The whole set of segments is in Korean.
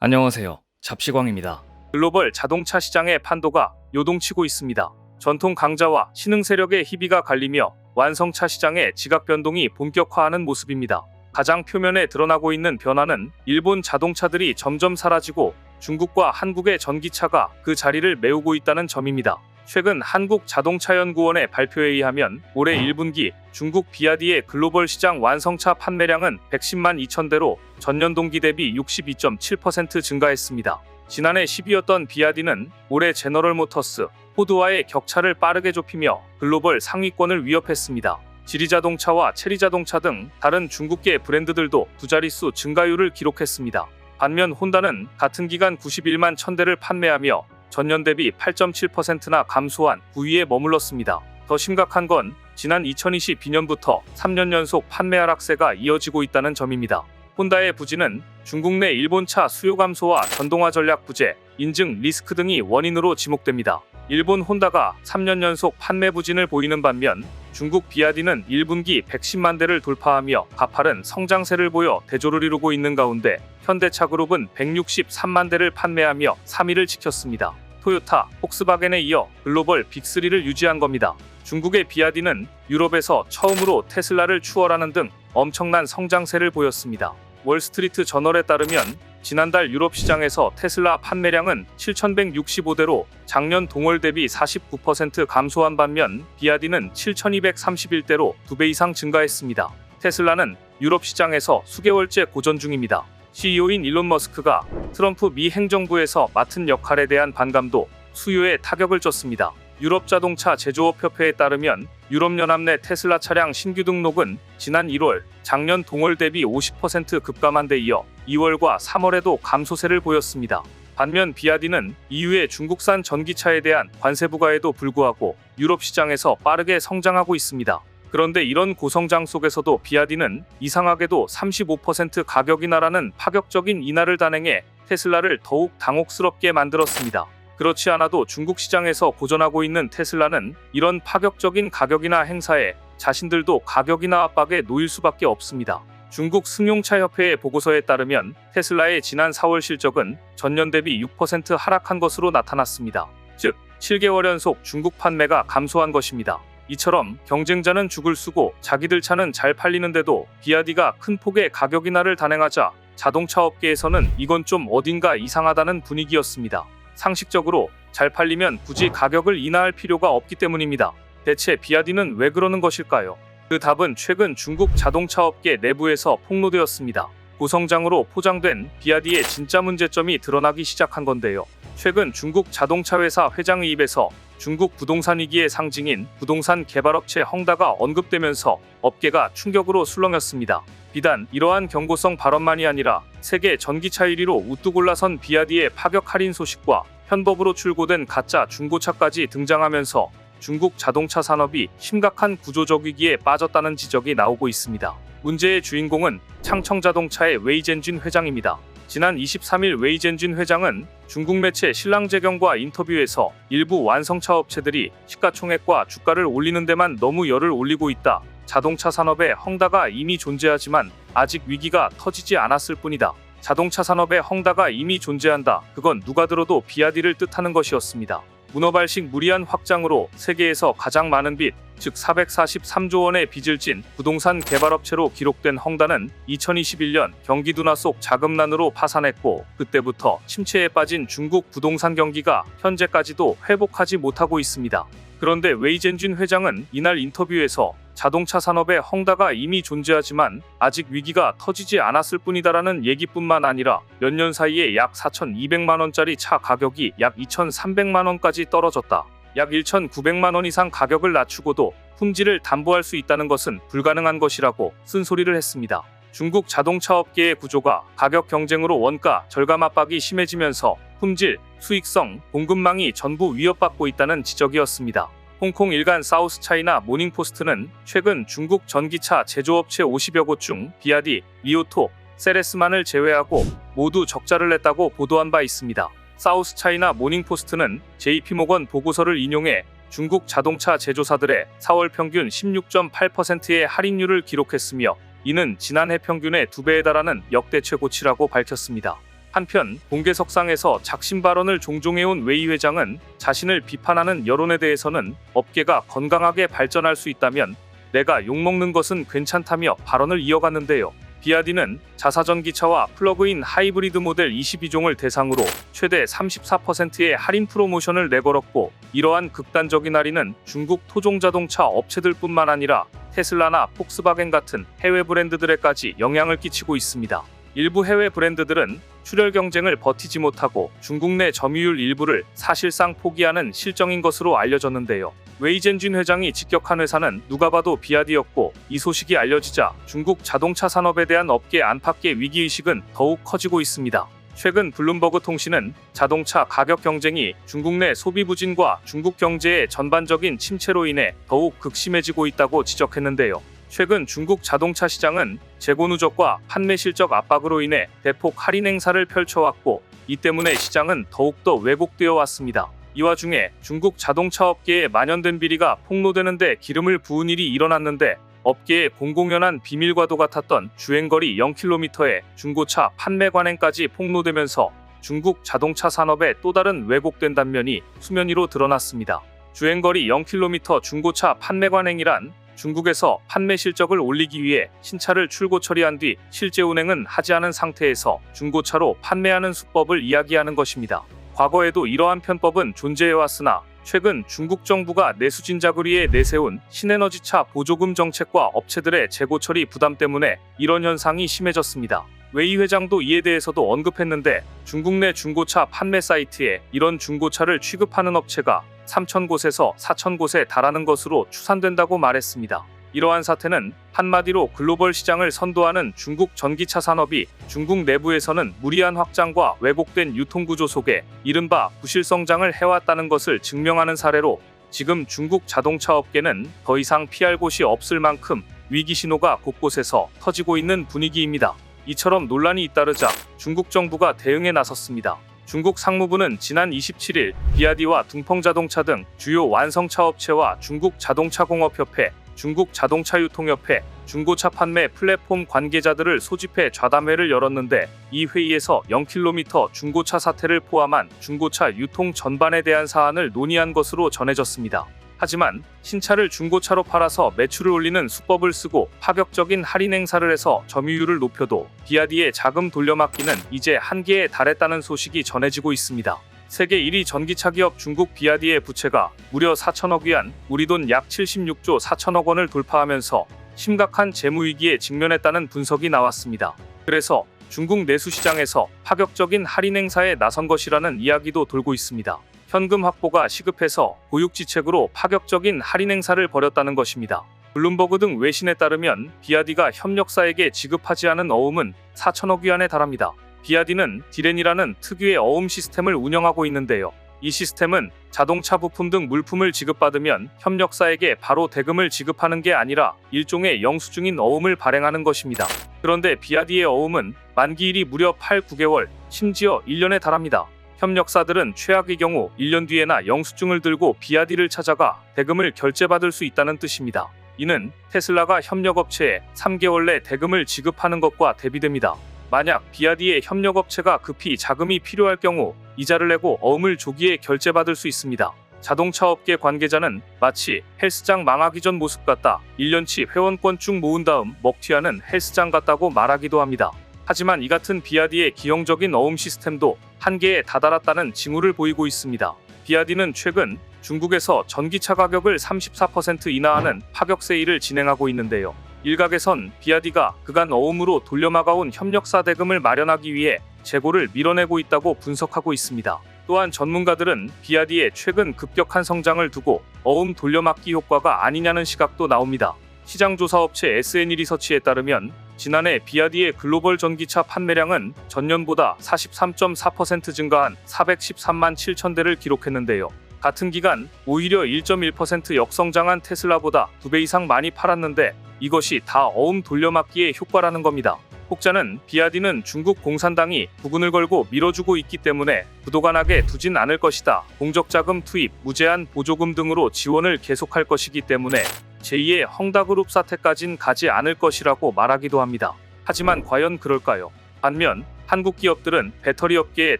안녕하세요. 잡시광입니다. 글로벌 자동차 시장의 판도가 요동치고 있습니다. 전통 강자와 신흥 세력의 희비가 갈리며 완성차 시장의 지각 변동이 본격화하는 모습입니다. 가장 표면에 드러나고 있는 변화는 일본 자동차들이 점점 사라지고 중국과 한국의 전기차가 그 자리를 메우고 있다는 점입니다. 최근 한국자동차연구원의 발표에 의하면 올해 1분기 중국 비아디의 글로벌 시장 완성차 판매량은 110만 2천 대로 전년 동기 대비 62.7% 증가했습니다. 지난해 10위였던 비아디는 올해 제너럴모터스, 포드와의 격차를 빠르게 좁히며 글로벌 상위권을 위협했습니다. 지리자동차와 체리자동차 등 다른 중국계 브랜드들도 두 자릿수 증가율을 기록했습니다. 반면 혼다는 같은 기간 91만 1000대를 판매하며 전년 대비 8.7%나 감소한 9위에 머물렀습니다. 더 심각한 건 지난 2022년부터 3년 연속 판매 하락세가 이어지고 있다는 점입니다. 혼다의 부진은 중국 내 일본차 수요 감소와 전동화 전략 부재, 인증 리스크 등이 원인으로 지목됩니다. 일본 혼다가 3년 연속 판매 부진을 보이는 반면 중국 비아디는 1분기 110만 대를 돌파하며 가파른 성장세를 보여 대조를 이루고 있는 가운데 현대차그룹은 163만 대를 판매하며 3위를 지켰습니다. 토요타, 폭스바겐에 이어 글로벌 빅3를 유지한 겁니다. 중국의 비아디는 유럽에서 처음으로 테슬라를 추월하는 등 엄청난 성장세를 보였습니다. 월스트리트 저널에 따르면 지난달 유럽 시장에서 테슬라 판매량은 7,165대로 작년 동월 대비 49% 감소한 반면 비아디는 7,231대로 2배 이상 증가했습니다. 테슬라는 유럽 시장에서 수개월째 고전 중입니다. CEO인 일론 머스크가 트럼프 미 행정부에서 맡은 역할에 대한 반감도 수요에 타격을 줬습니다. 유럽 자동차 제조업 협회에 따르면 유럽연합 내 테슬라 차량 신규 등록은 지난 1월 작년 동월 대비 50% 급감한 데 이어 2월과 3월에도 감소세를 보였습니다. 반면 비아디는 EU의 중국산 전기차에 대한 관세 부과에도 불구하고 유럽 시장에서 빠르게 성장하고 있습니다. 그런데 이런 고성장 속에서도 비아디는 이상하게도 35% 가격 인하라는 파격적인 인하를 단행해 테슬라를 더욱 당혹스럽게 만들었습니다. 그렇지 않아도 중국 시장에서 고전하고 있는 테슬라는 이런 파격적인 가격 인하 행사에 자신들도 가격 인하 압박에 놓일 수밖에 없습니다. 중국 승용차협회의 보고서에 따르면 테슬라의 지난 4월 실적은 전년 대비 6% 하락한 것으로 나타났습니다. 즉, 7개월 연속 중국 판매가 감소한 것입니다. 이처럼 경쟁자는 죽을 쓰고 자기들 차는 잘 팔리는데도 비아디가 큰 폭의 가격 인하를 단행하자 자동차 업계에서는 이건 좀 어딘가 이상하다는 분위기였습니다. 상식적으로 잘 팔리면 굳이 가격을 인하할 필요가 없기 때문입니다. 대체 비아디는 왜 그러는 것일까요? 그 답은 최근 중국 자동차 업계 내부에서 폭로되었습니다. 고성장으로 포장된 비아디의 진짜 문제점이 드러나기 시작한 건데요. 최근 중국 자동차 회사 회장의 입에서 중국 부동산 위기의 상징인 부동산 개발업체 헝다가 언급되면서 업계가 충격으로 술렁였습니다. 비단 이러한 경고성 발언만이 아니라 세계 전기차 1위로 우뚝 올라선 비아디의 파격 할인 소식과 현법으로 출고된 가짜 중고차까지 등장하면서 중국 자동차 산업이 심각한 구조적 위기에 빠졌다는 지적이 나오고 있습니다. 문제의 주인공은 창청자동차의 웨이젠진 회장입니다. 지난 23일 웨이젠진 회장은 중국 매체 신랑제경과 인터뷰에서 일부 완성차 업체들이 시가총액과 주가를 올리는 데만 너무 열을 올리고 있다. 자동차 산업에 헝다가 이미 존재하지만 아직 위기가 터지지 않았을 뿐이다. 자동차 산업에 헝다가 이미 존재한다. 그건 누가 들어도 비아디를 뜻하는 것이었습니다. 문어발식 무리한 확장으로 세계에서 가장 많은 빚, 즉 443조 원의 빚을 진 부동산 개발업체로 기록된 헝다는 2021년 경기 둔화 속 자금난으로 파산했고 그때부터 침체에 빠진 중국 부동산 경기가 현재까지도 회복하지 못하고 있습니다. 그런데 웨이젠진 회장은 이날 인터뷰에서 자동차 산업에 헝다가 이미 존재하지만 아직 위기가 터지지 않았을 뿐이다라는 얘기뿐만 아니라 몇 년 사이에 약 4,200만 원짜리 차 가격이 약 2,300만 원까지 떨어졌다. 약 1,900만 원 이상 가격을 낮추고도 품질을 담보할 수 있다는 것은 불가능한 것이라고 쓴소리를 했습니다. 중국 자동차 업계의 구조가 가격 경쟁으로 원가 절감 압박이 심해지면서 품질, 수익성, 공급망이 전부 위협받고 있다는 지적이었습니다. 홍콩 일간 사우스차이나 모닝포스트는 최근 중국 전기차 제조업체 50여 곳 중 비아디, 리오토, 세레스만을 제외하고 모두 적자를 냈다고 보도한 바 있습니다. 사우스차이나 모닝포스트는 JP모건 보고서를 인용해 중국 자동차 제조사들의 4월 평균 16.8%의 할인율을 기록했으며 이는 지난해 평균의 2배에 달하는 역대 최고치라고 밝혔습니다. 한편 공개석상에서 작심 발언을 종종 해온 웨이 회장은 자신을 비판하는 여론에 대해서는 업계가 건강하게 발전할 수 있다면 내가 욕먹는 것은 괜찮다며 발언을 이어갔는데요. 비아디는 자사전기차와 플러그인 하이브리드 모델 22종을 대상으로 최대 34%의 할인 프로모션을 내걸었고, 이러한 극단적인 할인은 중국 토종자동차 업체들뿐만 아니라 테슬라나 폭스바겐 같은 해외 브랜드들에까지 영향을 끼치고 있습니다. 일부 해외 브랜드들은 출혈 경쟁을 버티지 못하고 중국 내 점유율 일부를 사실상 포기하는 실정인 것으로 알려졌는데요. 웨이젠진 회장이 직격한 회사는 누가 봐도 비아디였고, 이 소식이 알려지자 중국 자동차 산업에 대한 업계 안팎의 위기의식은 더욱 커지고 있습니다. 최근 블룸버그 통신은 자동차 가격 경쟁이 중국 내 소비 부진과 중국 경제의 전반적인 침체로 인해 더욱 극심해지고 있다고 지적했는데요. 최근 중국 자동차 시장은 재고 누적과 판매 실적 압박으로 인해 대폭 할인 행사를 펼쳐왔고, 이 때문에 시장은 더욱더 왜곡되어 왔습니다. 이 와중에 중국 자동차 업계에 만연된 비리가 폭로되는 데 기름을 부은 일이 일어났는데, 업계의 공공연한 비밀과도 같았던 주행거리 0km의 중고차 판매 관행까지 폭로되면서 중국 자동차 산업의 또 다른 왜곡된 단면이 수면 위로 드러났습니다. 주행거리 0km 중고차 판매 관행이란 중국에서 판매 실적을 올리기 위해 신차를 출고 처리한 뒤 실제 운행은 하지 않은 상태에서 중고차로 판매하는 수법을 이야기하는 것입니다. 과거에도 이러한 편법은 존재해왔으나 최근 중국 정부가 내수진작을 위해 내세운 신에너지차 보조금 정책과 업체들의 재고 처리 부담 때문에 이런 현상이 심해졌습니다. 웨이 회장도 이에 대해서도 언급했는데, 중국 내 중고차 판매 사이트에 이런 중고차를 취급하는 업체가 3,000곳에서 4,000곳에 달하는 것으로 추산된다고 말했습니다. 이러한 사태는 한마디로 글로벌 시장을 선도하는 중국 전기차 산업이 중국 내부에서는 무리한 확장과 왜곡된 유통구조 속에 이른바 부실성장을 해왔다는 것을 증명하는 사례로, 지금 중국 자동차 업계는 더 이상 피할 곳이 없을 만큼 위기 신호가 곳곳에서 터지고 있는 분위기입니다. 이처럼 논란이 잇따르자 중국 정부가 대응에 나섰습니다. 중국 상무부는 지난 27일 비아디와 둥펑자동차 등 주요 완성차 업체와 중국 자동차공업협회, 중국 자동차유통협회, 중고차 판매 플랫폼 관계자들을 소집해 좌담회를 열었는데, 이 회의에서 0km 중고차 사태를 포함한 중고차 유통 전반에 대한 사안을 논의한 것으로 전해졌습니다. 하지만 신차를 중고차로 팔아서 매출을 올리는 수법을 쓰고 파격적인 할인 행사를 해서 점유율을 높여도 비아디의 자금 돌려막기는 이제 한계에 달했다는 소식이 전해지고 있습니다. 세계 1위 전기차 기업 중국 비아디의 부채가 무려 4천억 위안, 우리 돈 약 76조 4천억 원을 돌파하면서 심각한 재무위기에 직면했다는 분석이 나왔습니다. 그래서 중국 내수시장에서 파격적인 할인 행사에 나선 것이라는 이야기도 돌고 있습니다. 현금 확보가 시급해서 고육지책으로 파격적인 할인 행사를 벌였다는 것입니다. 블룸버그 등 외신에 따르면 비아디가 협력사에게 지급하지 않은 어음은 4천억 위안에 달합니다. 비아디는 디렌이라는 특유의 어음 시스템을 운영하고 있는데요. 이 시스템은 자동차 부품 등 물품을 지급받으면 협력사에게 바로 대금을 지급하는 게 아니라 일종의 영수증인 어음을 발행하는 것입니다. 그런데 비아디의 어음은 만기일이 무려 8-9개월, 심지어 1년에 달합니다. 협력사들은 최악의 경우 1년 뒤에나 영수증을 들고 비아디를 찾아가 대금을 결제받을 수 있다는 뜻입니다. 이는 테슬라가 협력업체에 3개월 내 대금을 지급하는 것과 대비됩니다. 만약 비아디의 협력업체가 급히 자금이 필요할 경우 이자를 내고 어음을 조기에 결제받을 수 있습니다. 자동차업계 관계자는 마치 헬스장 망하기 전 모습 같다, 1년치 회원권 쭉 모은 다음 먹튀하는 헬스장 같다고 말하기도 합니다. 하지만 이 같은 비아디의 기형적인 어음 시스템도 한계에 다다랐다는 징후를 보이고 있습니다. 비아디는 최근 중국에서 전기차 가격을 34% 인하하는 파격 세일을 진행하고 있는데요. 일각에선 비아디가 그간 어음으로 돌려막아온 협력사 대금을 마련하기 위해 재고를 밀어내고 있다고 분석하고 있습니다. 또한 전문가들은 비아디의 최근 급격한 성장을 두고 어음 돌려막기 효과가 아니냐는 시각도 나옵니다. 시장조사업체 SNE 리서치에 따르면 지난해 비아디의 글로벌 전기차 판매량은 전년보다 43.4% 증가한 413만 7천 대를 기록했는데요. 같은 기간 오히려 1.1% 역성장한 테슬라보다 2배 이상 많이 팔았는데, 이것이 다 어음 돌려막기의 효과라는 겁니다. 혹자는 비아디는 중국 공산당이 부군을 걸고 밀어주고 있기 때문에 부도가 나게 두진 않을 것이다, 공적자금 투입, 무제한 보조금 등으로 지원을 계속할 것이기 때문에 제2의 헝다그룹 사태까진 가지 않을 것이라고 말하기도 합니다. 하지만 과연 그럴까요? 반면 한국 기업들은 배터리 업계의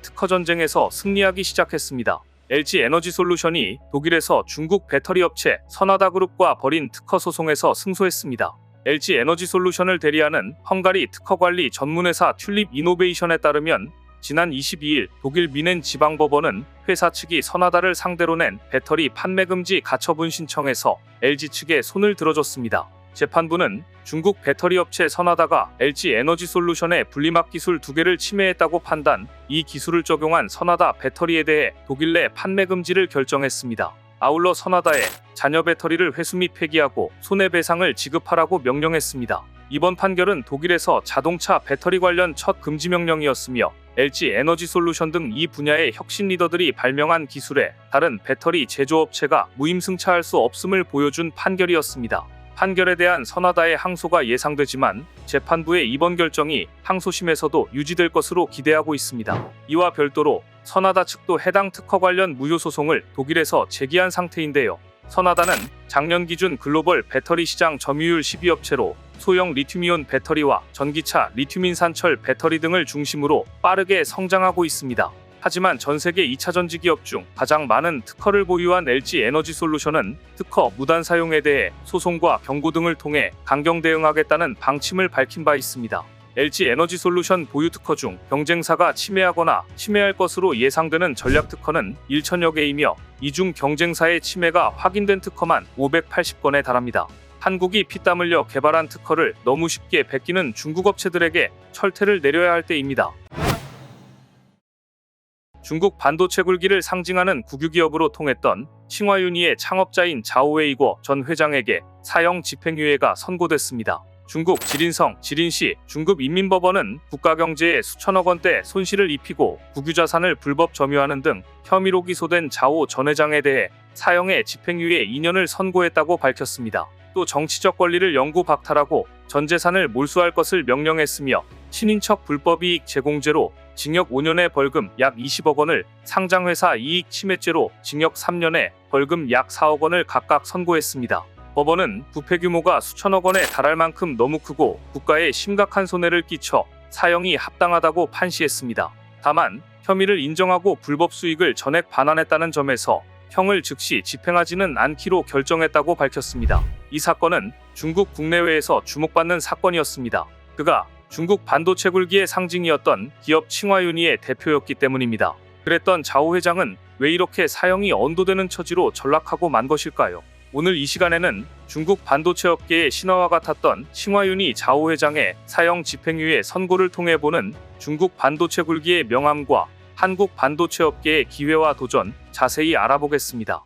특허 전쟁에서 승리하기 시작했습니다. LG 에너지솔루션이 독일에서 중국 배터리 업체 선하다그룹과 벌인 특허 소송에서 승소했습니다. LG 에너지솔루션을 대리하는 헝가리 특허관리 전문회사 튤립 이노베이션에 따르면 지난 22일 독일 미넨 지방법원은 회사 측이 선하다를 상대로 낸 배터리 판매 금지 가처분 신청에서 LG 측에 손을 들어줬습니다. 재판부는 중국 배터리 업체 선하다가 LG 에너지솔루션의 분리막 기술 2개를 침해했다고 판단, 이 기술을 적용한 선하다 배터리에 대해 독일 내 판매 금지를 결정했습니다. 아울러 선하다에 잔여 배터리를 회수 및 폐기하고 손해배상을 지급하라고 명령했습니다. 이번 판결은 독일에서 자동차 배터리 관련 첫 금지 명령이었으며 LG 에너지솔루션 등 이 분야의 혁신 리더들이 발명한 기술에 다른 배터리 제조업체가 무임승차할 수 없음을 보여준 판결이었습니다. 판결에 대한 선하다의 항소가 예상되지만 재판부의 이번 결정이 항소심에서도 유지될 것으로 기대하고 있습니다. 이와 별도로 선하다 측도 해당 특허 관련 무효 소송을 독일에서 제기한 상태인데요. 선하다는 작년 기준 글로벌 배터리 시장 점유율 12업체로 소형 리튬이온 배터리와 전기차 리튬인 산철 배터리 등을 중심으로 빠르게 성장하고 있습니다. 하지만 전 세계 2차 전지 기업 중 가장 많은 특허를 보유한 LG 에너지솔루션은 특허 무단 사용에 대해 소송과 경고 등을 통해 강경 대응하겠다는 방침을 밝힌 바 있습니다. LG 에너지솔루션 보유 특허 중 경쟁사가 침해하거나 침해할 것으로 예상되는 전략 특허는 1천여 개이며 이 중 경쟁사의 침해가 확인된 특허만 580건에 달합니다. 한국이 피땀 흘려 개발한 특허를 너무 쉽게 베끼는 중국 업체들에게 철퇴를 내려야 할 때입니다. 중국 반도체 굴기를 상징하는 국유기업으로 통했던 칭화윤희의 창업자인 자오웨이거 전 회장에게 사형 집행유예가 선고됐습니다. 중국 지린성, 지린시 중급인민법원은 국가경제에 수천억 원대 손실을 입히고 국유자산을 불법 점유하는 등 혐의로 기소된 자오 전 회장에 대해 사형의 집행유예 2년을 선고했다고 밝혔습니다. 또 정치적 권리를 영구 박탈하고 전 재산을 몰수할 것을 명령했으며 친인척 불법이익 제공죄로 징역 5년에 벌금 약 20억 원을, 상장회사 이익 침해죄로 징역 3년에 벌금 약 4억 원을 각각 선고했습니다. 법원은 부패 규모가 수천억 원에 달할 만큼 너무 크고 국가에 심각한 손해를 끼쳐 사형이 합당하다고 판시했습니다. 다만 혐의를 인정하고 불법 수익을 전액 반환했다는 점에서 형을 즉시 집행하지는 않기로 결정했다고 밝혔습니다. 이 사건은 중국 국내외에서 주목받는 사건이었습니다. 그가 중국 반도체 굴기의 상징이었던 기업 칭화윤희의 대표였기 때문입니다. 그랬던 자오 회장은 왜 이렇게 사형이 언도되는 처지로 전락하고 만 것일까요? 오늘 이 시간에는 중국 반도체 업계의 신화와 같았던 칭화윤희 자오 회장의 사형 집행유예 선고를 통해 보는 중국 반도체 굴기의 명암과 한국 반도체 업계의 기회와 도전, 자세히 알아보겠습니다.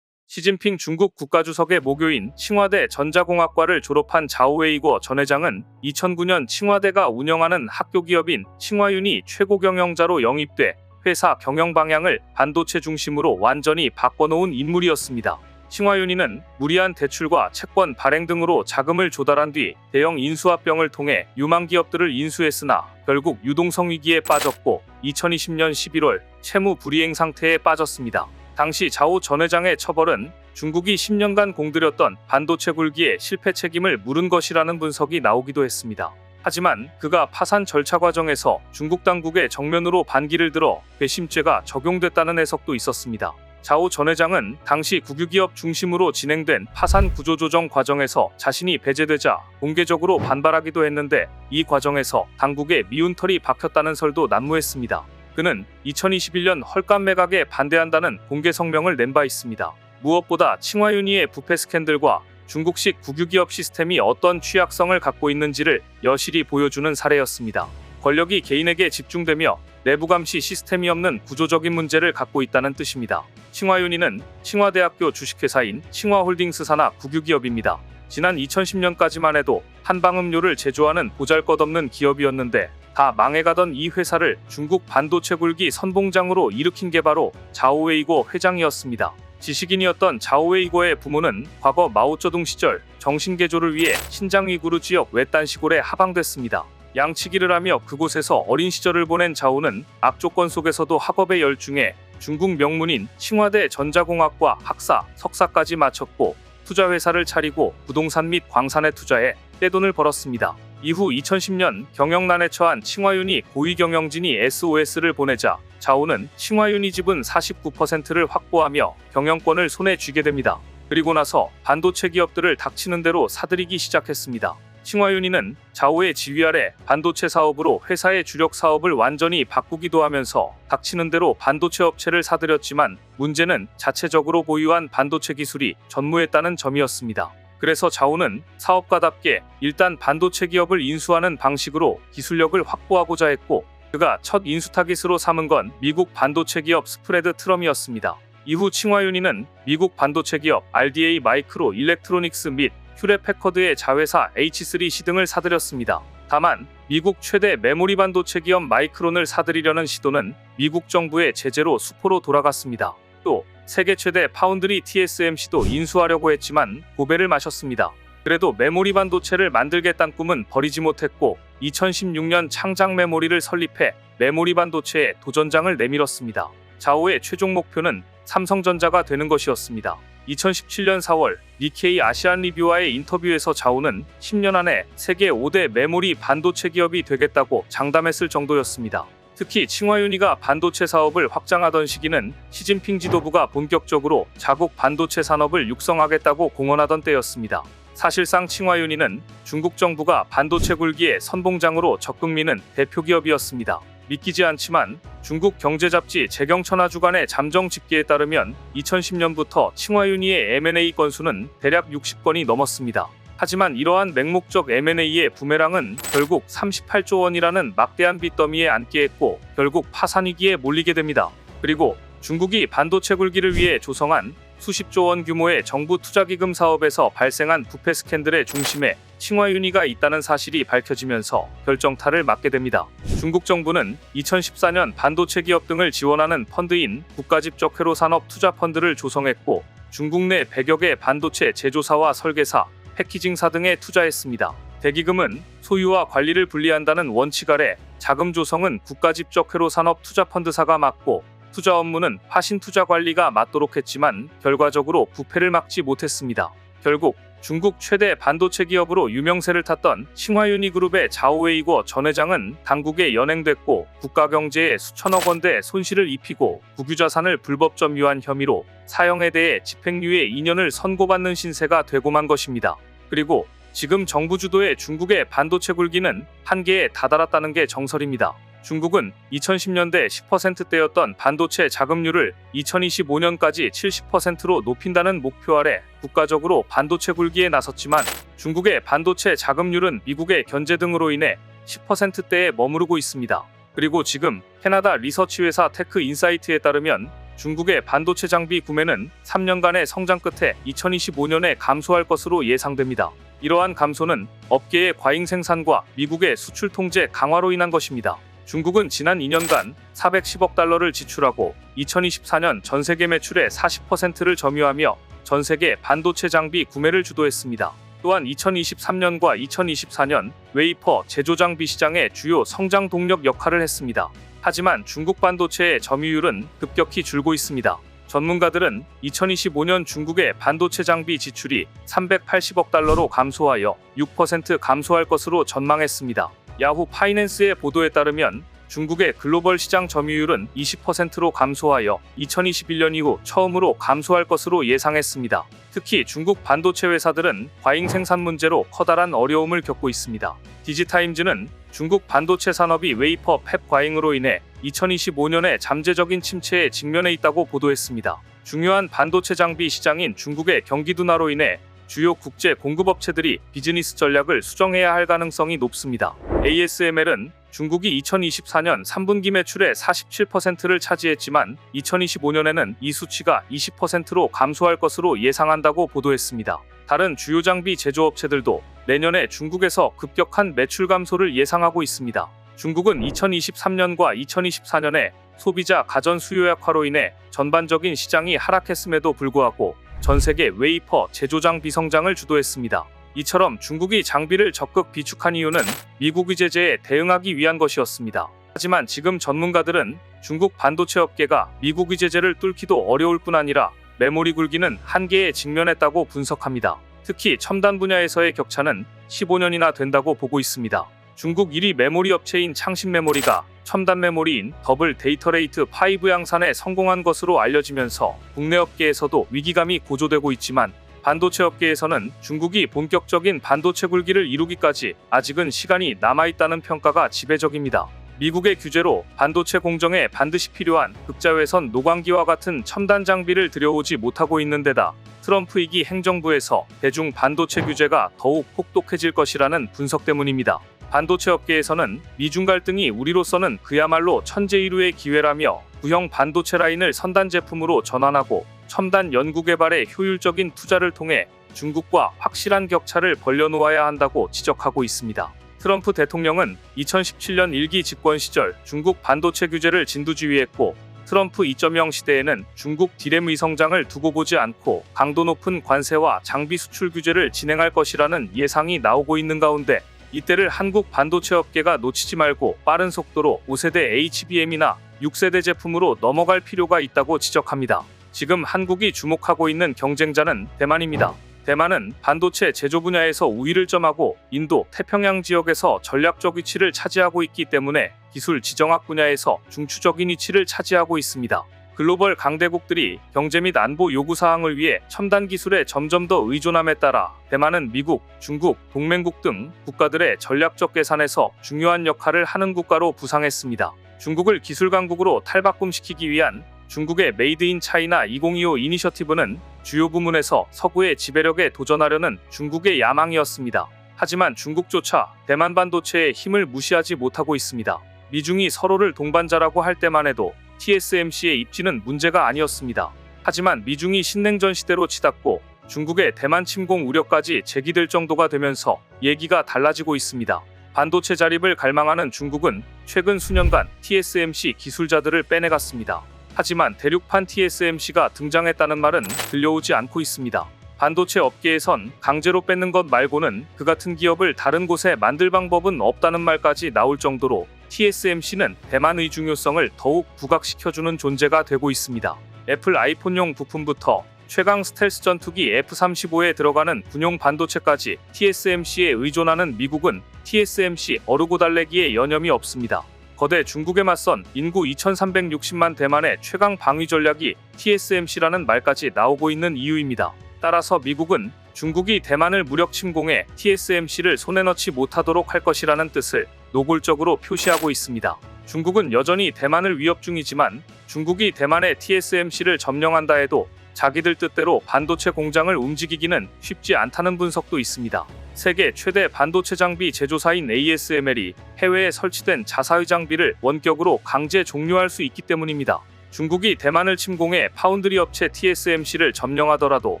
시진핑 중국 국가주석의 모교인 칭화대 전자공학과를 졸업한 자오웨이거 전 회장은 2009년 칭화대가 운영하는 학교 기업인 칭화윤희 최고경영자로 영입돼 회사 경영 방향을 반도체 중심으로 완전히 바꿔놓은 인물이었습니다. 칭화윤희는 무리한 대출과 채권 발행 등으로 자금을 조달한 뒤 대형 인수합병을 통해 유망 기업들을 인수했으나 결국 유동성 위기에 빠졌고 2020년 11월 채무 불이행 상태에 빠졌습니다. 당시 자오 전 회장의 처벌은 중국이 10년간 공들였던 반도체 굴기의 실패 책임을 물은 것이라는 분석이 나오기도 했습니다. 하지만 그가 파산 절차 과정에서 중국 당국의 정면으로 반기를 들어 배심죄가 적용됐다는 해석도 있었습니다. 자오 전 회장은 당시 국유기업 중심으로 진행된 파산 구조조정 과정에서 자신이 배제되자 공개적으로 반발하기도 했는데 이 과정에서 당국의 미운 털이 박혔다는 설도 난무했습니다. 그는 2021년 헐값 매각에 반대한다는 공개 성명을 낸 바 있습니다. 무엇보다 칭화윤희의 부패 스캔들과 중국식 국유기업 시스템이 어떤 취약성을 갖고 있는지를 여실히 보여주는 사례였습니다. 권력이 개인에게 집중되며 내부 감시 시스템이 없는 구조적인 문제를 갖고 있다는 뜻입니다. 칭화윤희는 칭화대학교 주식회사인 칭화홀딩스 산하 국유기업입니다. 지난 2010년까지만 해도 한방음료를 제조하는 보잘것없는 기업이었는데 다 망해가던 이 회사를 중국 반도체 굴기 선봉장으로 일으킨 게 바로 자오웨이거 회장이었습니다. 지식인이었던 자오웨이거의 부모는 과거 마오쩌둥 시절 정신개조를 위해 신장 위구르 지역 외딴 시골에 하방됐습니다. 양치기를 하며 그곳에서 어린 시절을 보낸 자오는 악조건 속에서도 학업에 열중해 중국 명문인 칭화대 전자공학과 학사, 석사까지 마쳤고 투자회사를 차리고 부동산 및 광산에 투자해 떼돈을 벌었습니다. 이후 2010년 경영난에 처한 칭화윤희 고위경영진이 SOS를 보내자 자오는 칭화윤희 지분 49%를 확보하며 경영권을 손에 쥐게 됩니다. 그리고 나서 반도체 기업들을 닥치는 대로 사들이기 시작했습니다. 칭화윤희는 자오의 지휘 아래 반도체 사업으로 회사의 주력 사업을 완전히 바꾸기도 하면서 닥치는 대로 반도체 업체를 사들였지만 문제는 자체적으로 보유한 반도체 기술이 전무했다는 점이었습니다. 그래서 자오는 사업가답게 일단 반도체 기업을 인수하는 방식으로 기술력을 확보하고자 했고, 그가 첫 인수 타깃으로 삼은 건 미국 반도체 기업 스프레드 트럼이었습니다. 이후 칭화윤희는 미국 반도체 기업 RDA 마이크로 일렉트로닉스 및 휴렛 패커드의 자회사 H3C 등을 사들였습니다. 다만 미국 최대 메모리 반도체 기업 마이크론을 사들이려는 시도는 미국 정부의 제재로 수포로 돌아갔습니다. 또 세계 최대 파운드리 TSMC도 인수하려고 했지만 고배를 마셨습니다. 그래도 메모리 반도체를 만들겠다는 꿈은 버리지 못했고 2016년 창작 메모리를 설립해 메모리 반도체에 도전장을 내밀었습니다. 자오의 최종 목표는 삼성전자가 되는 것이었습니다. 2017년 4월 니케이 아시안 리뷰와의 인터뷰에서 자오는 10년 안에 세계 5대 메모리 반도체 기업이 되겠다고 장담했을 정도였습니다. 특히 칭화윤희가 반도체 사업을 확장하던 시기는 시진핑 지도부가 본격적으로 자국 반도체 산업을 육성하겠다고 공언하던 때였습니다. 사실상 칭화윤희는 중국 정부가 반도체 굴기의 선봉장으로 적극 미는 대표 기업이었습니다. 믿기지 않지만 중국 경제잡지 재경천하 주간의 잠정 집계에 따르면 2010년부터 칭화윤희의 M&A 건수는 대략 60건이 넘었습니다. 하지만 이러한 맹목적 M&A의 부메랑은 결국 38조 원이라는 막대한 빚더미에 앉게 했고 결국 파산 위기에 몰리게 됩니다. 그리고 중국이 반도체 굴기를 위해 조성한 수십조 원 규모의 정부 투자기금 사업에서 발생한 부패 스캔들의 중심에 칭화윤희가 있다는 사실이 밝혀지면서 결정타를 맞게 됩니다. 중국 정부는 2014년 반도체 기업 등을 지원하는 펀드인 국가집적회로 산업 투자 펀드를 조성했고 중국 내 100여 개 반도체 제조사와 설계사, 패키징사 등에 투자했습니다. 대기금은 소유와 관리를 분리한다는 원칙 아래 자금 조성은 국가집적회로 산업 투자 펀드사가 맡고 투자 업무는 화신투자관리가 맡도록 했지만 결과적으로 부패를 막지 못했습니다. 결국 중국 최대 반도체 기업으로 유명세를 탔던 칭화윤희 그룹의 자오웨이거 전 회장은 당국에 연행됐고 국가경제에 수천억 원대 손실을 입히고 국유자산을 불법 점유한 혐의로 사형에 대해 집행유예 2년을 선고받는 신세가 되고 만 것입니다. 그리고 지금 정부 주도의 중국의 반도체 굴기는 한계에 다다랐다는 게 정설입니다. 중국은 2010년대 10%대였던 반도체 자금률을 2025년까지 70%로 높인다는 목표 아래 국가적으로 반도체 굴기에 나섰지만 중국의 반도체 자금률은 미국의 견제 등으로 인해 10%대에 머무르고 있습니다. 그리고 지금 캐나다 리서치 회사 테크 인사이트에 따르면 중국의 반도체 장비 구매는 3년간의 성장 끝에 2025년에 감소할 것으로 예상됩니다. 이러한 감소는 업계의 과잉 생산과 미국의 수출 통제 강화로 인한 것입니다. 중국은 지난 2년간 410억 달러를 지출하고 2024년 전 세계 매출의 40%를 점유하며 전 세계 반도체 장비 구매를 주도했습니다. 또한 2023년과 2024년 웨이퍼 제조 장비 시장의 주요 성장 동력 역할을 했습니다. 하지만 중국 반도체의 점유율은 급격히 줄고 있습니다. 전문가들은 2025년 중국의 반도체 장비 지출이 380억 달러로 감소하여 6% 감소할 것으로 전망했습니다. 야후 파이낸스의 보도에 따르면 중국의 글로벌 시장 점유율은 20%로 감소하여 2021년 이후 처음으로 감소할 것으로 예상했습니다. 특히 중국 반도체 회사들은 과잉 생산 문제로 커다란 어려움을 겪고 있습니다. 디지타임즈는 중국 반도체 산업이 웨이퍼 팹 과잉으로 인해 2025년에 잠재적인 침체에 직면해 있다고 보도했습니다. 중요한 반도체 장비 시장인 중국의 경기 둔화로 인해 주요 국제 공급업체들이 비즈니스 전략을 수정해야 할 가능성이 높습니다. ASML은 중국이 2024년 3분기 매출의 47%를 차지했지만 2025년에는 이 수치가 20%로 감소할 것으로 예상한다고 보도했습니다. 다른 주요 장비 제조업체들도 내년에 중국에서 급격한 매출 감소를 예상하고 있습니다. 중국은 2023년과 2024년에 소비자 가전 수요 약화로 인해 전반적인 시장이 하락했음에도 불구하고 전 세계 웨이퍼 제조장 비성장을 주도했습니다. 이처럼 중국이 장비를 적극 비축한 이유는 미국의 제재에 대응하기 위한 것이었습니다. 하지만 지금 전문가들은 중국 반도체 업계가 미국의 제재를 뚫기도 어려울 뿐 아니라 메모리 굴기는 한계에 직면했다고 분석합니다. 특히 첨단 분야에서의 격차는 15년이나 된다고 보고 있습니다. 중국 1위 메모리 업체인 창신메모리가 첨단 메모리인 더블 데이터레이트 5 양산에 성공한 것으로 알려지면서 국내 업계에서도 위기감이 고조되고 있지만 반도체 업계에서는 중국이 본격적인 반도체 굴기를 이루기까지 아직은 시간이 남아있다는 평가가 지배적입니다. 미국의 규제로 반도체 공정에 반드시 필요한 극자외선 노광기와 같은 첨단 장비를 들여오지 못하고 있는 데다 트럼프 2기 행정부에서 대중 반도체 규제가 더욱 혹독해질 것이라는 분석 때문입니다. 반도체 업계에서는 미중 갈등이 우리로서는 그야말로 천재일우의 기회라며 구형 반도체 라인을 선단 제품으로 전환하고 첨단 연구개발에 효율적인 투자를 통해 중국과 확실한 격차를 벌려놓아야 한다고 지적하고 있습니다. 트럼프 대통령은 2017년 1기 집권 시절 중국 반도체 규제를 진두지휘했고 트럼프 2.0 시대에는 중국 디램의 성장을 두고 보지 않고 강도 높은 관세와 장비 수출 규제를 진행할 것이라는 예상이 나오고 있는 가운데 이때를 한국 반도체 업계가 놓치지 말고 빠른 속도로 5세대 HBM이나 6세대 제품으로 넘어갈 필요가 있다고 지적합니다. 지금 한국이 주목하고 있는 경쟁자는 대만입니다. 대만은 반도체 제조 분야에서 우위를 점하고 인도, 태평양 지역에서 전략적 위치를 차지하고 있기 때문에 기술 지정학 분야에서 중추적인 위치를 차지하고 있습니다. 글로벌 강대국들이 경제 및 안보 요구사항을 위해 첨단 기술에 점점 더 의존함에 따라 대만은 미국, 중국, 동맹국 등 국가들의 전략적 계산에서 중요한 역할을 하는 국가로 부상했습니다. 중국을 기술 강국으로 탈바꿈시키기 위한 중국의 메이드 인 차이나 2025 이니셔티브는 주요 부문에서 서구의 지배력에 도전하려는 중국의 야망이었습니다. 하지만 중국조차 대만 반도체의 힘을 무시하지 못하고 있습니다. 미중이 서로를 동반자라고 할 때만 해도 TSMC의 입지는 문제가 아니었습니다. 하지만 미중이 신냉전 시대로 치닫고 중국의 대만 침공 우려까지 제기될 정도가 되면서 얘기가 달라지고 있습니다. 반도체 자립을 갈망하는 중국은 최근 수년간 TSMC 기술자들을 빼내갔습니다. 하지만 대륙판 TSMC가 등장했다는 말은 들려오지 않고 있습니다. 반도체 업계에선 강제로 뺏는 것 말고는 그 같은 기업을 다른 곳에 만들 방법은 없다는 말까지 나올 정도로 TSMC는 대만의 중요성을 더욱 부각시켜주는 존재가 되고 있습니다. 애플 아이폰용 부품부터 최강 스텔스 전투기 F-35에 들어가는 군용 반도체까지 TSMC에 의존하는 미국은 TSMC 어르고 달래기에 여념이 없습니다. 거대 중국에 맞선 인구 2360만 대만의 최강 방위 전략이 TSMC라는 말까지 나오고 있는 이유입니다. 따라서 미국은 중국이 대만을 무력 침공해 TSMC를 손에 넣지 못하도록 할 것이라는 뜻을 노골적으로 표시하고 있습니다. 중국은 여전히 대만을 위협 중이지만 중국이 대만의 TSMC를 점령한다 해도 자기들 뜻대로 반도체 공장을 움직이기는 쉽지 않다는 분석도 있습니다. 세계 최대 반도체 장비 제조사인 ASML이 해외에 설치된 자사의 장비를 원격으로 강제 종료할 수 있기 때문입니다. 중국이 대만을 침공해 파운드리 업체 TSMC를 점령하더라도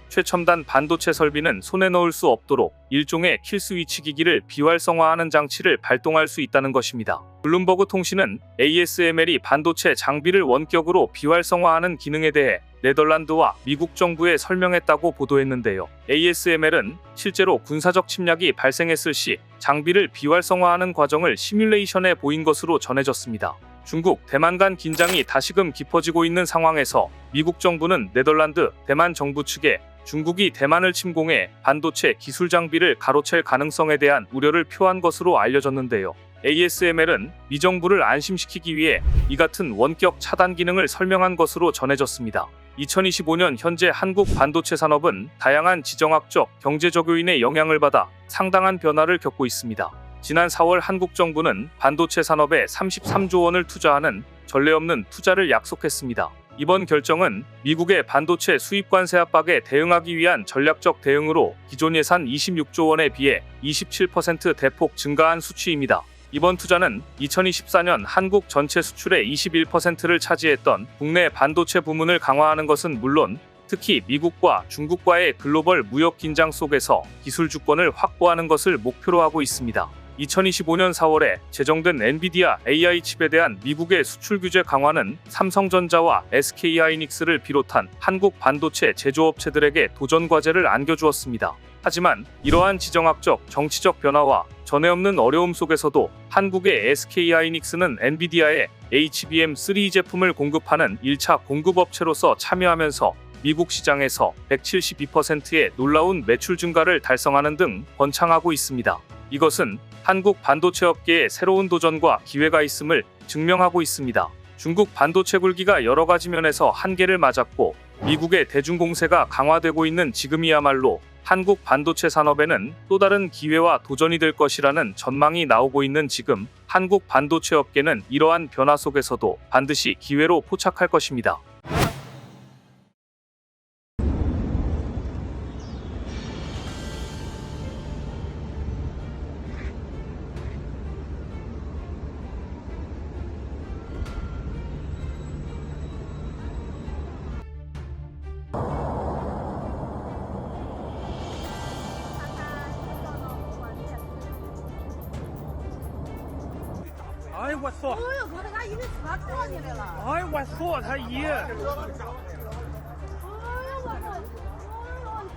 최첨단 반도체 설비는 손에 넣을 수 없도록 일종의 킬스위치 기기를 비활성화하는 장치를 발동할 수 있다는 것입니다. 블룸버그 통신은 ASML이 반도체 장비를 원격으로 비활성화하는 기능에 대해 네덜란드와 미국 정부에 설명했다고 보도했는데요. ASML은 실제로 군사적 침략이 발생했을 시 장비를 비활성화하는 과정을 시뮬레이션해 보인 것으로 전해졌습니다. 중국, 대만 간 긴장이 다시금 깊어지고 있는 상황에서 미국 정부는 네덜란드, 대만 정부 측에 중국이 대만을 침공해 반도체 기술 장비를 가로챌 가능성에 대한 우려를 표한 것으로 알려졌는데요. ASML은 미 정부를 안심시키기 위해 이 같은 원격 차단 기능을 설명한 것으로 전해졌습니다. 2025년 현재 한국 반도체 산업은 다양한 지정학적, 경제적 요인의 영향을 받아 상당한 변화를 겪고 있습니다. 지난 4월 한국 정부는 반도체 산업에 33조 원을 투자하는 전례 없는 투자를 약속했습니다. 이번 결정은 미국의 반도체 수입 관세 압박에 대응하기 위한 전략적 대응으로 기존 예산 26조 원에 비해 27% 대폭 증가한 수치입니다. 이번 투자는 2024년 한국 전체 수출의 21%를 차지했던 국내 반도체 부문을 강화하는 것은 물론 특히 미국과 중국과의 글로벌 무역 긴장 속에서 기술 주권을 확보하는 것을 목표로 하고 있습니다. 2025년 4월에 제정된 엔비디아 AI 칩에 대한 미국의 수출 규제 강화는 삼성전자와 SK하이닉스를 비롯한 한국 반도체 제조업체들에게 도전 과제를 안겨주었습니다. 하지만 이러한 지정학적, 정치적 변화와 전에 없는 어려움 속에서도 한국의 SK하이닉스는 엔비디아의 HBM3 제품을 공급하는 1차 공급업체로서 참여하면서 미국 시장에서 172%의 놀라운 매출 증가를 달성하는 등 번창하고 있습니다. 이것은 한국 반도체 업계에 새로운 도전과 기회가 있음을 증명하고 있습니다. 중국 반도체 굴기가 여러 가지 면에서 한계를 맞았고 미국의 대중 공세가 강화되고 있는 지금이야말로 한국 반도체 산업에는 또 다른 기회와 도전이 될 것이라는 전망이 나오고 있는 지금 한국 반도체 업계는 이러한 변화 속에서도 반드시 기회로 포착할 것입니다.哎，我操！哎呦，我那嘎一人车撞进来了！哎，我操，他一。哎呀，我操！哎呦，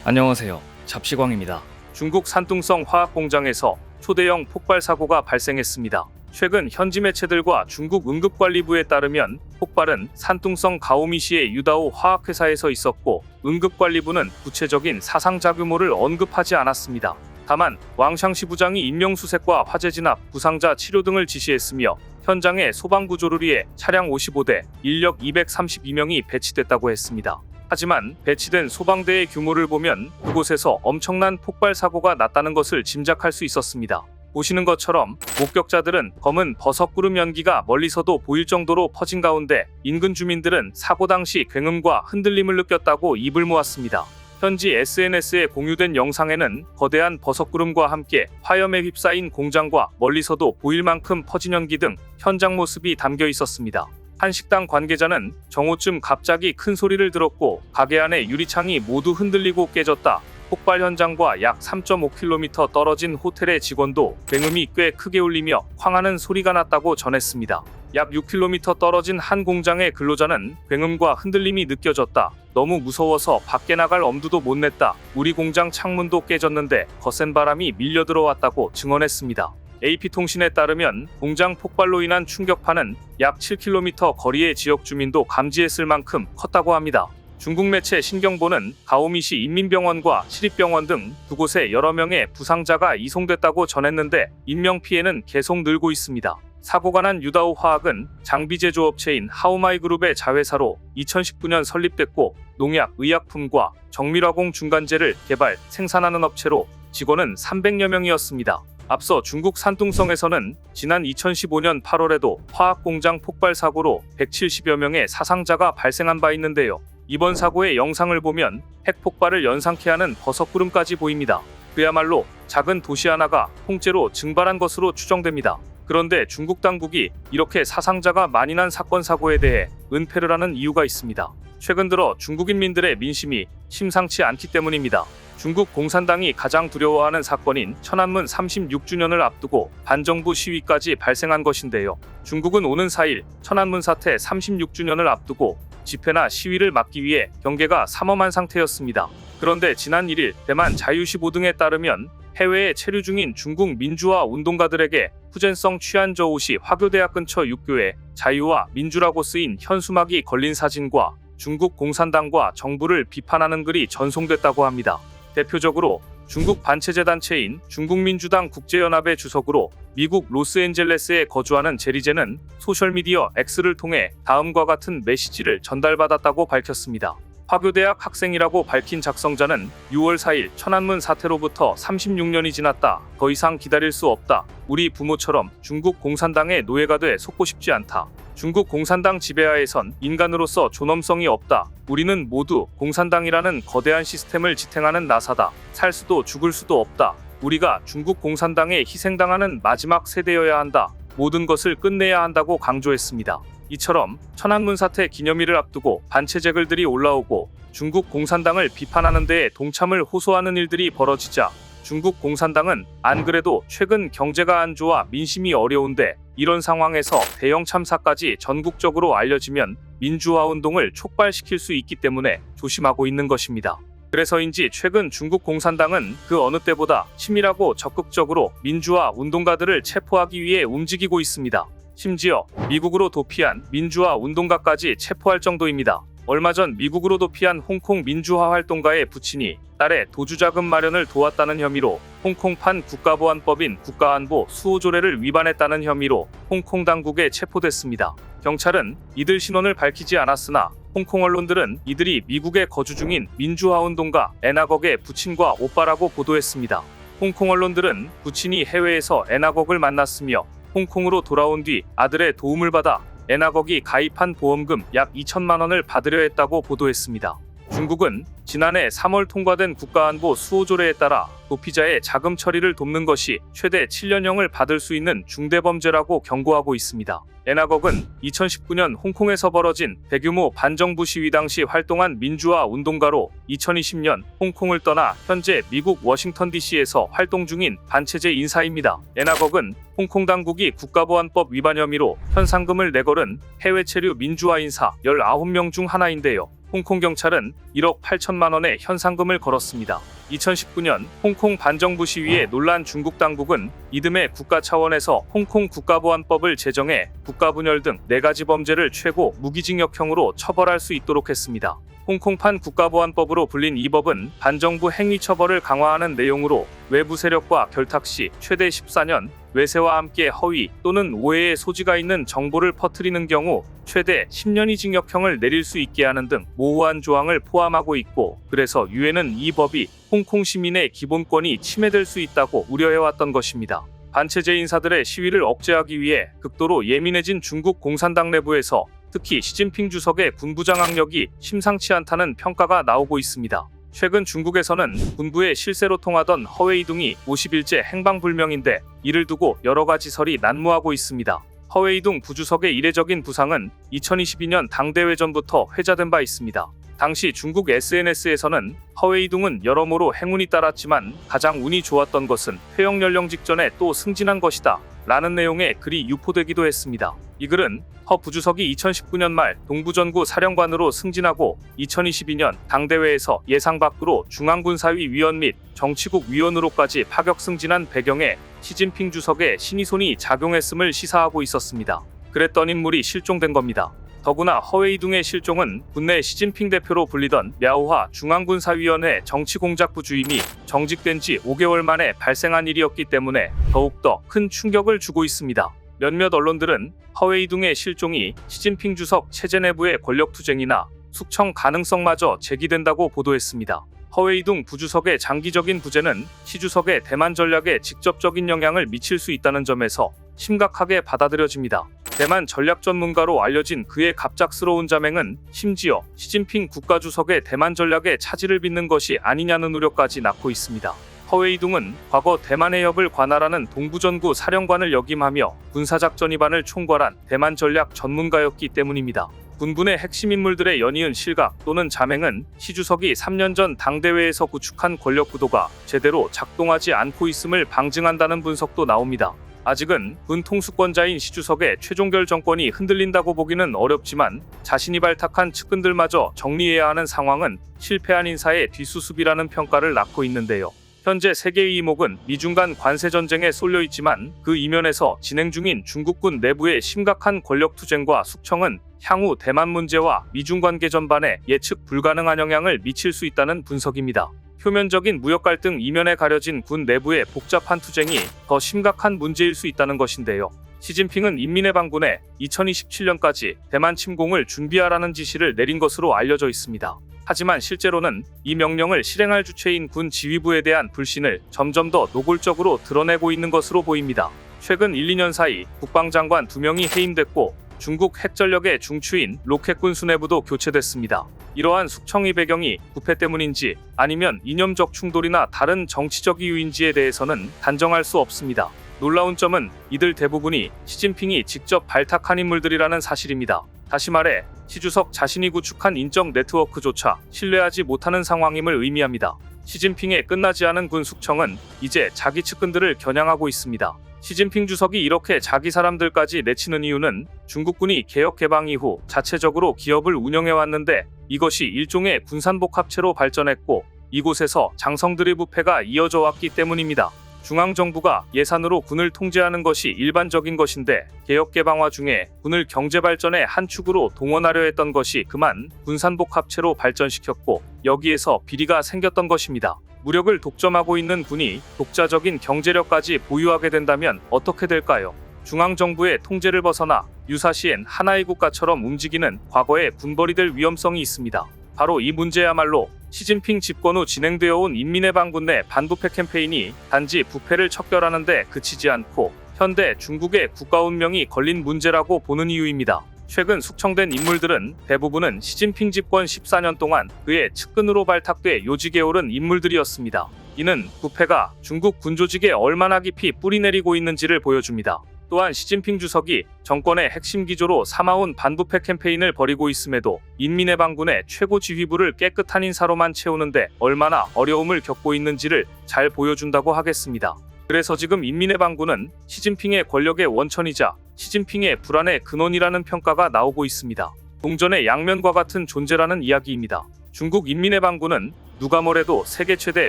他。 안녕하세요. 잡시광입니다. 중국 산둥성 화학공장에서 초대형 폭발 사고가 발생했습니다. 최근 현지 매체들과 중국 응급관리부에 따르면 폭발은 산둥성 가오미시의 유다오 화학회사에서 있었고 응급관리부는 구체적인 사상자 규모를 언급하지 않았습니다. 다만 왕샹시 부장이 인명수색과 화재 진압, 부상자 치료 등을 지시했으며 현장에 소방구조를 위해 차량 55대, 인력 232명이 배치됐다고 했습니다. 하지만 배치된 소방대의 규모를 보면 그곳에서 엄청난 폭발 사고가 났다는 것을 짐작할 수 있었습니다. 보시는 것처럼 목격자들은 검은 버섯구름 연기가 멀리서도 보일 정도로 퍼진 가운데 인근 주민들은 사고 당시 굉음과 흔들림을 느꼈다고 입을 모았습니다. 현지 SNS에 공유된 영상에는 거대한 버섯구름과 함께 화염에 휩싸인 공장과 멀리서도 보일 만큼 퍼진 연기 등 현장 모습이 담겨 있었습니다. 한 식당 관계자는 정오쯤 갑자기 큰 소리를 들었고 가게 안의 유리창이 모두 흔들리고 깨졌다. 폭발 현장과 약 3.5km 떨어진 호텔의 직원도 굉음이 꽤 크게 울리며 쾅하는 소리가 났다고 전했습니다. 약 6km 떨어진 한 공장의 근로자는 굉음과 흔들림이 느껴졌다. 너무 무서워서 밖에 나갈 엄두도 못 냈다. 우리 공장 창문도 깨졌는데 거센 바람이 밀려 들어왔다고 증언했습니다. AP통신에 따르면 공장 폭발로 인한 충격파는 약 7km 거리의 지역 주민도 감지했을 만큼 컸다고 합니다. 중국 매체 신경보는 가오미시 인민병원과 시립병원 등 두 곳에 여러 명의 부상자가 이송됐다고 전했는데 인명피해는 계속 늘고 있습니다. 사고가 난 유다오 화학은 장비 제조업체인 하오마이그룹의 자회사로 2019년 설립됐고 농약, 의약품과 정밀화공 중간재를 개발, 생산하는 업체로 직원은 300여 명이었습니다. 앞서 중국 산둥성에서는 지난 2015년 8월에도 화학공장 폭발 사고로 170여 명의 사상자가 발생한 바 있는데요. 이번 사고의 영상을 보면 핵폭발을 연상케 하는 버섯구름까지 보입니다. 그야말로 작은 도시 하나가 통째로 증발한 것으로 추정됩니다. 그런데 중국 당국이 이렇게 사상자가 많이 난 사건 사고에 대해 은폐를 하는 이유가 있습니다. 최근 들어 중국인민들의 민심이 심상치 않기 때문입니다. 중국 공산당이 가장 두려워하는 사건인 천안문 36주년을 앞두고 반정부 시위까지 발생한 것인데요. 중국은 오는 4일 천안문 사태 36주년을 앞두고 집회나 시위를 막기 위해 경계가 삼엄한 상태였습니다. 그런데 지난 1일 대만 자유시5 등에 따르면 해외에 체류 중인 중국 민주화 운동가들에게 후젠성 취안저우시 화교대학 근처 육교에 자유와 민주라고 쓰인 현수막이 걸린 사진과 중국 공산당과 정부를 비판하는 글이 전송됐다고 합니다. 대표적으로 중국 반체제 단체인 중국민주당 국제연합의 주석으로 미국 로스앤젤레스에 거주하는 제리제는 소셜미디어 X를 통해 다음과 같은 메시지를 전달받았다고 밝혔습니다. 화교대학 학생이라고 밝힌 작성자는 6월 4일 천안문 사태로부터 36년이 지났다. 더 이상 기다릴 수 없다. 우리 부모처럼 중국 공산당의 노예가 돼 속고 싶지 않다. 중국 공산당 지배하에선 인간으로서 존엄성이 없다. 우리는 모두 공산당이라는 거대한 시스템을 지탱하는 나사다. 살 수도 죽을 수도 없다. 우리가 중국 공산당에 희생당하는 마지막 세대여야 한다. 모든 것을 끝내야 한다고 강조했습니다. 이처럼 천안문 사태 기념일을 앞두고 반체제 글들이 올라오고 중국 공산당을 비판하는 데에 동참을 호소하는 일들이 벌어지자 중국 공산당은 안 그래도 최근 경제가 안 좋아 민심이 어려운데 이런 상황에서 대형 참사까지 전국적으로 알려지면 민주화 운동을 촉발시킬 수 있기 때문에 조심하고 있는 것입니다. 그래서인지 최근 중국 공산당은 그 어느 때보다 치밀하고 적극적으로 민주화 운동가들을 체포하기 위해 움직이고 있습니다. 심지어 미국으로 도피한 민주화 운동가까지 체포할 정도입니다. 얼마 전 미국으로도 피한 홍콩 민주화 활동가의 부친이 딸의 도주자금 마련을 도왔다는 혐의로 홍콩판 국가보안법인 국가안보 수호조례를 위반했다는 혐의로 홍콩 당국에 체포됐습니다. 경찰은 이들 신원을 밝히지 않았으나 홍콩 언론들은 이들이 미국에 거주 중인 민주화운동가 애나걱의 부친과 오빠라고 보도했습니다. 홍콩 언론들은 부친이 해외에서 애나걱을 만났으며 홍콩으로 돌아온 뒤 아들의 도움을 받아 애나걱이 가입한 보험금 약 2천만 원을 받으려 했다고 보도했습니다. 중국은 지난해 3월 통과된 국가안보 수호조례에 따라 도피자의 자금 처리를 돕는 것이 최대 7년형을 받을 수 있는 중대범죄라고 경고하고 있습니다. 애나걱은 2019년 홍콩에서 벌어진 대규모 반정부 시위 당시 활동한 민주화 운동가로 2020년 홍콩을 떠나 현재 미국 워싱턴 DC에서 활동 중인 반체제 인사입니다. 애나걱은 홍콩 당국이 국가보안법 위반 혐의로 현상금을 내걸은 해외 체류 민주화 인사 19명 중 하나인데요. 홍콩 경찰은 1억 8천만 원의 현상금을 걸었습니다. 2019년 홍콩 반정부 시위에 놀란 중국 당국은 이듬해 국가 차원에서 홍콩 국가보안법을 제정해 국가분열 등 4가지 범죄를 최고 무기징역형으로 처벌할 수 있도록 했습니다. 홍콩판 국가보안법으로 불린 이 법은 반정부 행위 처벌을 강화하는 내용으로 외부 세력과 결탁 시 최대 14년, 외세와 함께 허위 또는 오해의 소지가 있는 정보를 퍼뜨리는 경우 최대 10년의 징역형을 내릴 수 있게 하는 등 모호한 조항을 포함하고 있고, 그래서 유엔은 이 법이 홍콩 시민의 기본권이 침해될 수 있다고 우려해왔던 것입니다. 반체제 인사들의 시위를 억제하기 위해 극도로 예민해진 중국 공산당 내부에서 특히 시진핑 주석의 군부장악력이 심상치 않다는 평가가 나오고 있습니다. 최근 중국에서는 군부의 실세로 통하던 허웨이둥이 50일째 행방불명인데 이를 두고 여러 가지 설이 난무하고 있습니다. 허웨이둥 부주석의 이례적인 부상은 2022년 당대회 전부터 회자된 바 있습니다. 당시 중국 SNS에서는 허웨이둥은 여러모로 행운이 따랐지만 가장 운이 좋았던 것은 퇴역 연령 직전에 또 승진한 것이다 라는 내용의 글이 유포되기도 했습니다. 이 글은 허 부주석이 2019년 말 동부전구 사령관으로 승진하고 2022년 당대회에서 예상 밖으로 중앙군사위 위원 및 정치국 위원으로까지 파격 승진한 배경에 시진핑 주석의 신의손이 작용했음을 시사하고 있었습니다. 그랬던 인물이 실종된 겁니다. 더구나 허웨이둥의 실종은 국내 시진핑 대표로 불리던 랴오화 중앙군사위원회 정치공작부 주임이 정직된 지 5개월 만에 발생한 일이었기 때문에 더욱더 큰 충격을 주고 있습니다. 몇몇 언론들은 허웨이둥의 실종이 시진핑 주석 체제 내부의 권력투쟁이나 숙청 가능성마저 제기된다고 보도했습니다. 허웨이둥 부주석의 장기적인 부재는 시 주석의 대만 전략에 직접적인 영향을 미칠 수 있다는 점에서 심각하게 받아들여집니다. 대만 전략 전문가로 알려진 그의 갑작스러운 자맹은 심지어 시진핑 국가주석의 대만 전략에 차질을 빚는 것이 아니냐는 우려까지 낳고 있습니다. 허웨이둥은 과거 대만 해협을 관할하는 동부전구 사령관을 역임하며 군사작전위반을 총괄한 대만 전략 전문가였기 때문입니다. 군부의 핵심 인물들의 연이은 실각 또는 자맹은 시 주석이 3년 전 당대회에서 구축한 권력 구도가 제대로 작동하지 않고 있음을 방증한다는 분석도 나옵니다. 아직은 군 통수권자인 시 주석의 최종결 정권이 흔들린다고 보기는 어렵지만 자신이 발탁한 측근들마저 정리해야 하는 상황은 실패한 인사의 뒷수습이라는 평가를 낳고 있는데요. 현재 세계의 이목은 미중 간 관세 전쟁에 쏠려 있지만 그 이면에서 진행 중인 중국군 내부의 심각한 권력 투쟁과 숙청은 향후 대만 문제와 미중 관계 전반에 예측 불가능한 영향을 미칠 수 있다는 분석입니다. 표면적인 무역 갈등 이면에 가려진 군 내부의 복잡한 투쟁이 더 심각한 문제일 수 있다는 것인데요. 시진핑은 인민의 방군에 2027년까지 대만 침공을 준비하라는 지시를 내린 것으로 알려져 있습니다. 하지만 실제로는 이 명령을 실행할 주체인 군 지휘부에 대한 불신을 점점 더 노골적으로 드러내고 있는 것으로 보입니다. 최근 1-2년 사이 국방장관 2명이 해임됐고 중국 핵전력의 중추인 로켓군 수뇌부도 교체됐습니다. 이러한 숙청의 배경이 부패 때문인지 아니면 이념적 충돌이나 다른 정치적 이유인지에 대해서는 단정할 수 없습니다. 놀라운 점은 이들 대부분이 시진핑이 직접 발탁한 인물들이라는 사실입니다. 다시 말해 시 주석 자신이 구축한 인적 네트워크조차 신뢰하지 못하는 상황임을 의미합니다. 시진핑의 끝나지 않은 군 숙청은 이제 자기 측근들을 겨냥하고 있습니다. 시진핑 주석이 이렇게 자기 사람들까지 내치는 이유는 중국군이 개혁 개방 이후 자체적으로 기업을 운영해왔는데 이것이 일종의 군산복합체로 발전했고 이곳에서 장성들의 부패가 이어져 왔기 때문입니다. 중앙정부가 예산으로 군을 통제하는 것이 일반적인 것인데 개혁개방화 중에 군을 경제발전의 한 축으로 동원하려 했던 것이 그만 군산복합체로 발전시켰고 여기에서 비리가 생겼던 것입니다. 무력을 독점하고 있는 군이 독자적인 경제력까지 보유하게 된다면 어떻게 될까요? 중앙정부의 통제를 벗어나 유사시엔 하나의 국가처럼 움직이는 과거의 군벌이 될 위험성이 있습니다. 바로 이 문제야말로 시진핑 집권 후 진행되어 온 인민의 반군 내 반부패 캠페인이 단지 부패를 척결하는 데 그치지 않고 현대 중국의 국가 운명이 걸린 문제라고 보는 이유입니다. 최근 숙청된 인물들은 대부분은 시진핑 집권 14년 동안 그의 측근으로 발탁돼 요직에 오른 인물들이었습니다. 이는 부패가 중국 군조직에 얼마나 깊이 뿌리내리고 있는지를 보여줍니다. 또한 시진핑 주석이 정권의 핵심 기조로 삼아온 반부패 캠페인을 벌이고 있음에도 인민의 반군의 최고 지휘부를 깨끗한 인사로만 채우는데 얼마나 어려움을 겪고 있는지를 잘 보여준다고 하겠습니다. 그래서 지금 인민의 반군은 시진핑의 권력의 원천이자 시진핑의 불안의 근원이라는 평가가 나오고 있습니다. 동전의 양면과 같은 존재라는 이야기입니다. 중국 인민의 반군은 누가 뭐래도 세계 최대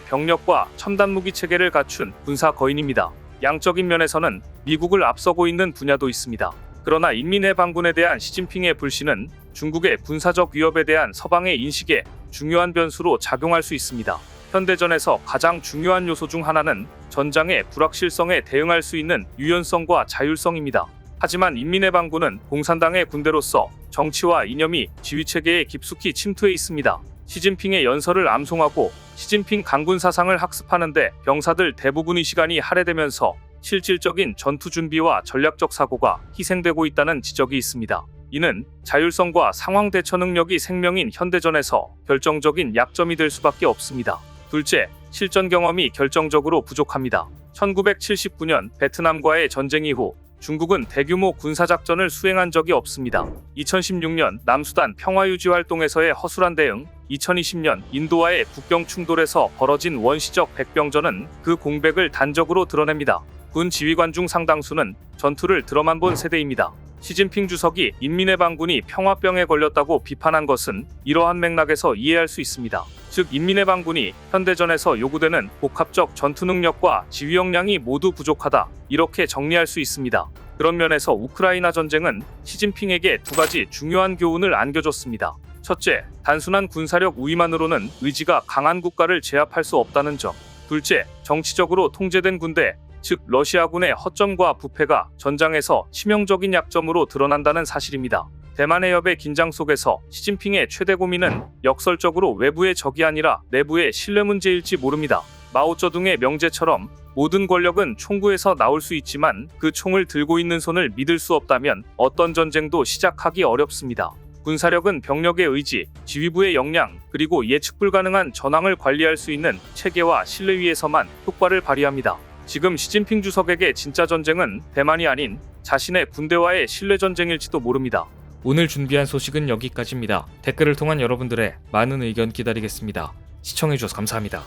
병력과 첨단 무기 체계를 갖춘 군사 거인입니다. 양적인 면에서는 미국을 앞서고 있는 분야도 있습니다. 그러나 인민의 반군에 대한 시진핑의 불신은 중국의 군사적 위협에 대한 서방의 인식에 중요한 변수로 작용할 수 있습니다. 현대전에서 가장 중요한 요소 중 하나는 전장의 불확실성에 대응할 수 있는 유연성과 자율성입니다. 하지만 인민의 반군은 공산당의 군대로서 정치와 이념이 지휘체계에 깊숙이 침투해 있습니다. 시진핑의 연설을 암송하고 시진핑 강군 사상을 학습하는데 병사들 대부분의 시간이 할애되면서 실질적인 전투 준비와 전략적 사고가 희생되고 있다는 지적이 있습니다. 이는 자율성과 상황 대처 능력이 생명인 현대전에서 결정적인 약점이 될 수밖에 없습니다. 둘째, 실전 경험이 결정적으로 부족합니다. 1979년 베트남과의 전쟁 이후 중국은 대규모 군사작전을 수행한 적이 없습니다. 2016년 남수단 평화유지활동에서의 허술한 대응, 2020년 인도와의 국경 충돌에서 벌어진 원시적 백병전은 그 공백을 단적으로 드러냅니다. 군 지휘관 중 상당수는 전투를 들어만 본 세대입니다. 시진핑 주석이 인민의 반군이 평화병에 걸렸다고 비판한 것은 이러한 맥락에서 이해할 수 있습니다. 즉 인민의 반군이 현대전에서 요구되는 복합적 전투 능력과 지휘 역량이 모두 부족하다, 이렇게 정리할 수 있습니다. 그런 면에서 우크라이나 전쟁은 시진핑에게 두 가지 중요한 교훈을 안겨줬습니다. 첫째, 단순한 군사력 우위만으로는 의지가 강한 국가를 제압할 수 없다는 점. 둘째, 정치적으로 통제된 군대, 즉 러시아군의 허점과 부패가 전장에서 치명적인 약점으로 드러난다는 사실입니다. 대만 해협의 긴장 속에서 시진핑의 최대 고민은 역설적으로 외부의 적이 아니라 내부의 신뢰 문제일지 모릅니다. 마오쩌둥의 명제처럼 모든 권력은 총구에서 나올 수 있지만 그 총을 들고 있는 손을 믿을 수 없다면 어떤 전쟁도 시작하기 어렵습니다. 군사력은 병력의 의지, 지휘부의 역량, 그리고 예측 불가능한 전황을 관리할 수 있는 체계와 신뢰 위에서만 효과를 발휘합니다. 지금 시진핑 주석에게 진짜 전쟁은 대만이 아닌 자신의 군대와의 신뢰 전쟁일지도 모릅니다. 오늘 준비한 소식은 여기까지입니다. 댓글을 통한 여러분들의 많은 의견 기다리겠습니다. 시청해주셔서 감사합니다.